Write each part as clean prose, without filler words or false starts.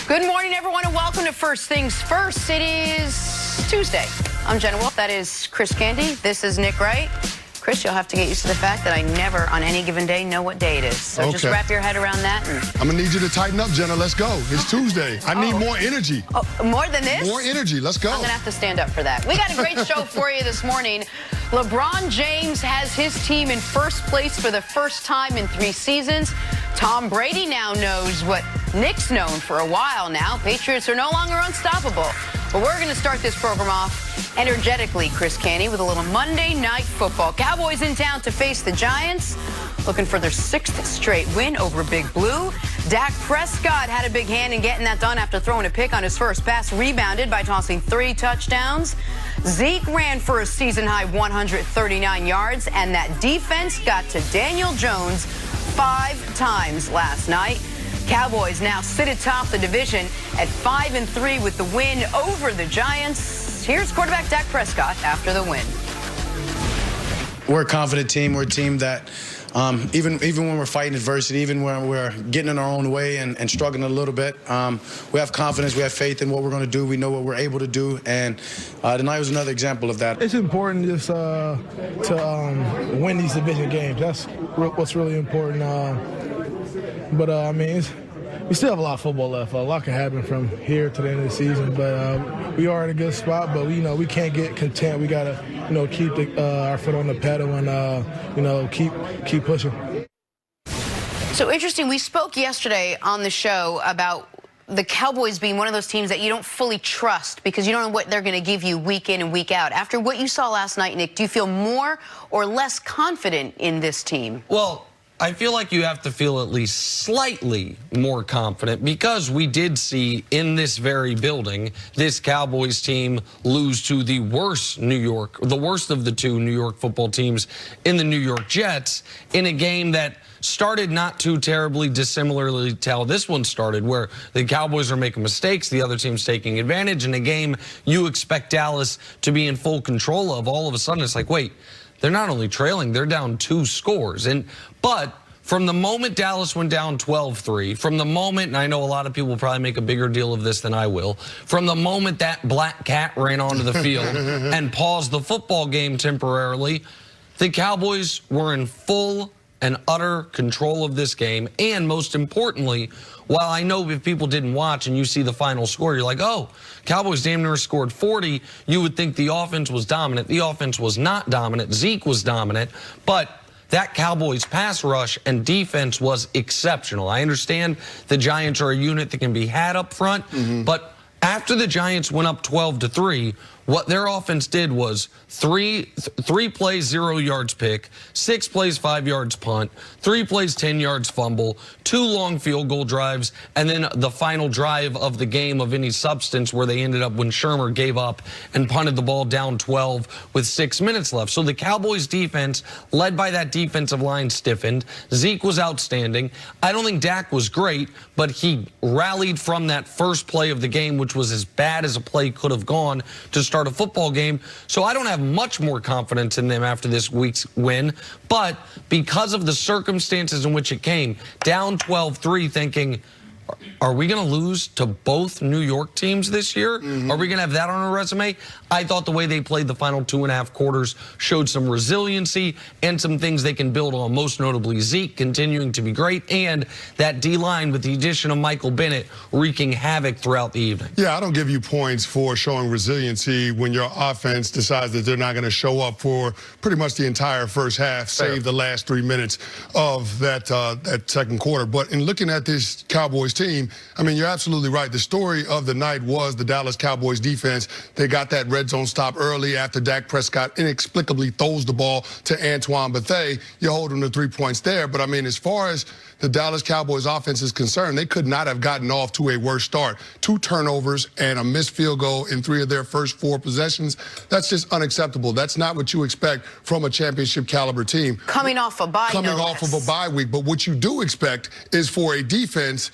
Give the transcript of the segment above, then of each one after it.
Good morning, everyone, and welcome to First Things First. It is Tuesday. I'm Jenna Wolf. That is Chris Canty. This is Nick Wright. Chris, you'll have to get used to the fact that I never, on any given day, know what day it is. So just wrap your head around that. I'm going to need you to tighten up, Jenna. Let's go. It's Tuesday. I need more energy. Oh, more than this? More energy. Let's go. I'm going to have to stand up for that. We got a great show for you this morning. LeBron James has his team in first place for the first time in 3 seasons. Tom Brady now knows what Nick's known for a while now. Patriots are no longer unstoppable. But we're going to start this program off energetically, Chris Canty, with a little Monday Night Football. Cowboys in town to face the Giants, looking for their 6th straight win over Big Blue. Dak Prescott had a big hand in getting that done after throwing a pick on his first pass, rebounded by tossing 3 touchdowns. Zeke ran for a season-high 139 yards, and that defense got to Daniel Jones 5 times last night. Cowboys now sit atop the division at 5-3 with the win over the Giants. Here's quarterback Dak Prescott after the win. We're a confident team. We're a team that even when we're fighting adversity, even when we're getting in our own way and struggling a little bit, we have confidence, we have faith in what we're going to do. We know what we're able to do, and tonight was another example of that. It's important just to win these division games. That's what's really important. I mean, we still have a lot of football left. A lot can happen from here to the end of the season, but we are in a good spot. But we can't get content. We gotta keep our foot on the pedal and keep pushing. So interesting. We spoke yesterday on the show about the Cowboys being one of those teams that you don't fully trust because you don't know what they're going to give you week in and week out. After what you saw last night, Nick, do you feel more or less confident in this team? Well, I feel like you have to feel at least slightly more confident because we did see in this very building this Cowboys team lose to the worst of the 2 New York football teams in the New York Jets in a game that started not too terribly dissimilarly to how this one started, where the Cowboys are making mistakes, the other team's taking advantage. In a game you expect Dallas to be in full control of, all of a sudden it's like, wait, they're not only trailing, they're down 2 scores. But from the moment Dallas went down 12-3, from the moment, and I know a lot of people will probably make a bigger deal of this than I will, from the moment that black cat ran onto the field and paused the football game temporarily, the Cowboys were in full and utter control of this game. And most importantly, while I know if people didn't watch and you see the final score, you're like, oh, Cowboys damn near scored 40. You would think the offense was dominant. The offense was not dominant. Zeke was dominant. But that Cowboys pass rush and defense was exceptional. I understand the Giants are a unit that can be had up front, but after the Giants went up 12-3, what their offense did was three plays, 0 yards pick, 6 plays, 5 yards punt, 3 plays, 10 yards fumble, 2 long field goal drives, and then the final drive of the game of any substance where they ended up when Shermer gave up and punted the ball down 12 with 6 minutes left. So the Cowboys defense, led by that defensive line, stiffened. Zeke was outstanding. I don't think Dak was great, but he rallied from that first play of the game, which was as bad as a play could have gone to start a football game. So I don't have much more confidence in them after this week's win, but because of the circumstances in which it came, down 12-3, thinking, are we going to lose to both New York teams this year? Are we going to have that on our resume? I thought the way they played the final 2.5 quarters showed some resiliency and some things they can build on, most notably Zeke continuing to be great, and that D-line with the addition of Michael Bennett wreaking havoc throughout the evening. Yeah, I don't give you points for showing resiliency when your offense decides that they're not going to show up for pretty much the entire first half, save the last 3 minutes of that second quarter. But in looking at this Cowboys team, I mean, you're absolutely right. The story of the night was the Dallas Cowboys defense. They got that red zone stop early after Dak Prescott inexplicably throws the ball to Antoine Bethea. You hold them to 3 points there. But, I mean, as far as the Dallas Cowboys offense is concerned, they could not have gotten off to a worse start. 2 turnovers and a missed field goal in 3 of their first 4 possessions. That's just unacceptable. That's not what you expect from a championship caliber team. Coming off a bye, Coming off of a bye week. But what you do expect is for a defense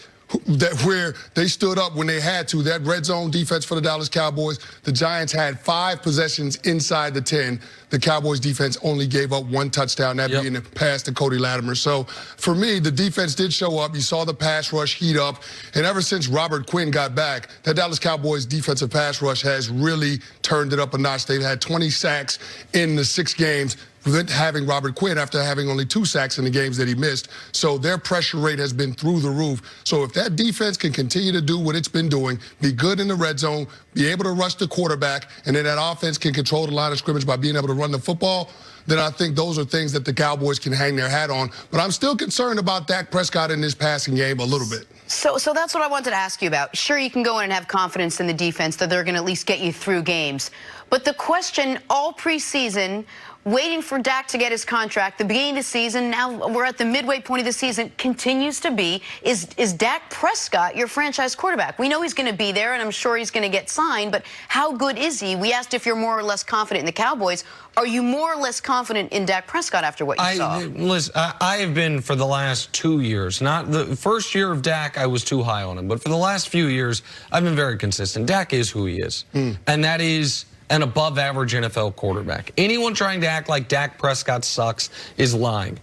where they stood up when they had to. That red zone defense for the Dallas Cowboys, the Giants had 5 possessions inside the 10. The Cowboys defense only gave up 1 touchdown, that being a pass to Cody Latimer. So for me, the defense did show up. You saw the pass rush heat up. And ever since Robert Quinn got back, that Dallas Cowboys defensive pass rush has really turned it up a notch. They've had 20 sacks in the 6 games. Having Robert Quinn after having only 2 sacks in the games that he missed. So their pressure rate has been through the roof. So if that defense can continue to do what it's been doing, be good in the red zone, be able to rush the quarterback, and then that offense can control the line of scrimmage by being able to run the football, then I think those are things that the Cowboys can hang their hat on. But I'm still concerned about Dak Prescott in this passing game a little bit. So that's what I wanted to ask you about. Sure, you can go in and have confidence in the defense that they're going to at least get you through games. But the question all preseason, waiting for Dak to get his contract, the beginning of the season, now we're at the midway point of the season, continues to be, is Dak Prescott your franchise quarterback? We know he's going to be there, and I'm sure he's going to get signed, but how good is he? We asked if you're more or less confident in the Cowboys. Are you more or less confident in Dak Prescott after what you saw? Listen, I have been for the last 2 years. Not the first year of Dak, I was too high on him. But for the last few years, I've been very consistent. Dak is who he is. And that is an above-average NFL quarterback. Anyone trying to act like Dak Prescott sucks is lying.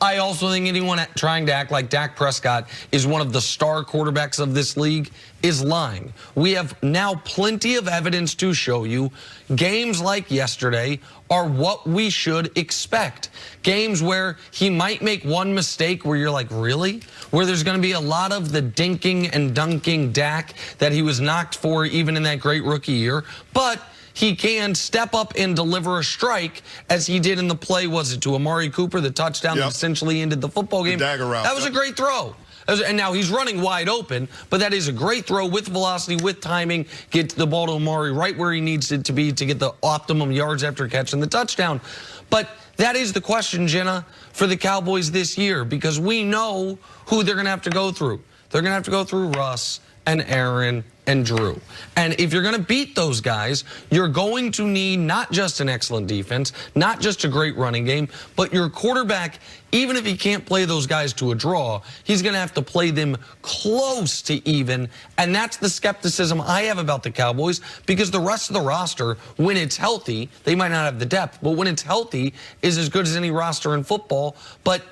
I also think anyone trying to act like Dak Prescott is one of the star quarterbacks of this league is lying. We have now plenty of evidence to show you games like yesterday are what we should expect. Games where he might make one mistake where you're like, really? Where there's going to be a lot of the dinking and dunking Dak that he was knocked for even in that great rookie year. But he can step up and deliver a strike as he did in the play, was it to Amari Cooper, the touchdown that essentially ended the football game? The dagger route. That was a great throw. And now he's running wide open, but that is a great throw with velocity, with timing, get the ball to Amari right where he needs it to be to get the optimum yards after catching the touchdown. But that is the question, Jenna, for the Cowboys this year, because we know who they're going to have to go through. They're going to have to go through Russ and Aaron and Drew. And if you're going to beat those guys, you're going to need not just an excellent defense, not just a great running game, but your quarterback, even if he can't play those guys to a draw, he's going to have to play them close to even. And that's the skepticism I have about the Cowboys, because the rest of the roster, when it's healthy, they might not have the depth, but when it's healthy, is as good as any roster in football. But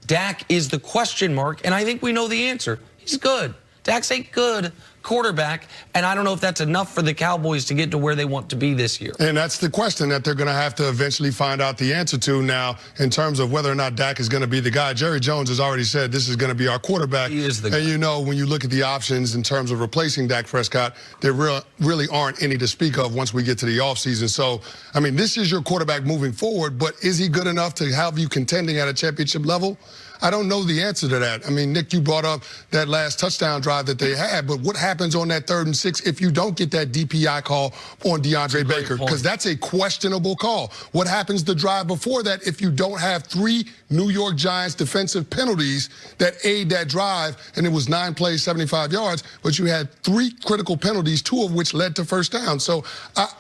Dak is the question mark, and I think we know the answer. He's good. Dak's a good quarterback, and I don't know if that's enough for the Cowboys to get to where they want to be this year. And that's the question that they're going to have to eventually find out the answer to now in terms of whether or not Dak is going to be the guy. Jerry Jones has already said this is going to be our quarterback. He is the guy. And you know, when you look at the options in terms of replacing Dak Prescott, there really aren't any to speak of once we get to the offseason. So, I mean, this is your quarterback moving forward, but is he good enough to have you contending at a championship level? I don't know the answer to that. I mean, Nick, you brought up that last touchdown drive that they had, but what happens on that 3rd and 6 if you don't get that DPI call on DeAndre Baker? Because that's a questionable call. What happens the drive before that if you don't have 3 New York Giants defensive penalties that aid that drive, and it was 9 plays, 75 yards, but you had 3 critical penalties, 2 of which led to first down. So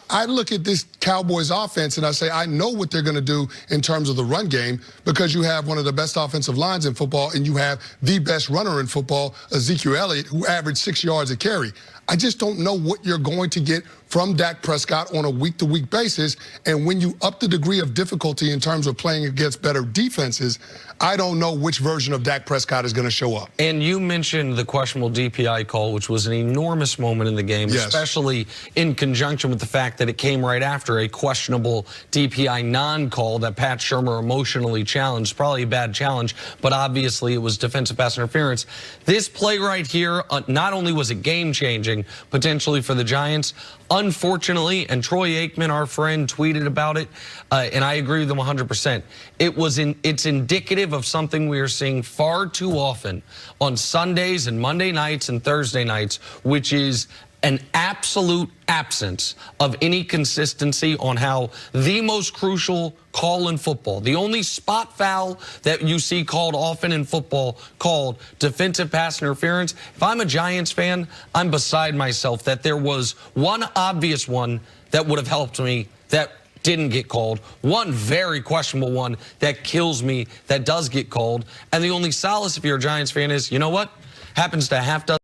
I look at this Cowboys offense and I say, I know what they're going to do in terms of the run game, because you have one of the best offensive lines in football, and you have the best runner in football, Ezekiel Elliott, who averaged 6 yards a carry. I just don't know what you're going to get from Dak Prescott on a week-to-week basis. And when you up the degree of difficulty in terms of playing against better defenses, I don't know which version of Dak Prescott is going to show up. And you mentioned the questionable DPI call, which was an enormous moment in the game, especially in conjunction with the fact that it came right after a questionable DPI non-call that Pat Shurmur emotionally challenged. Probably a bad challenge, but obviously it was defensive pass interference. This play right here, not only was it game-changing potentially for the Giants, unfortunately, and Troy Aikman, our friend, tweeted about it, and I agree with him 100%. It's indicative of something we are seeing far too often on Sundays and Monday nights and Thursday nights, which is an absolute absence of any consistency on how the most crucial call in football, the only spot foul that you see called often in football, called defensive pass interference. If I'm a Giants fan, I'm beside myself that there was one obvious one that would have helped me that didn't get called, one very questionable one that kills me that does get called, and the only solace if you're a Giants fan is, you know what, happens to half dozen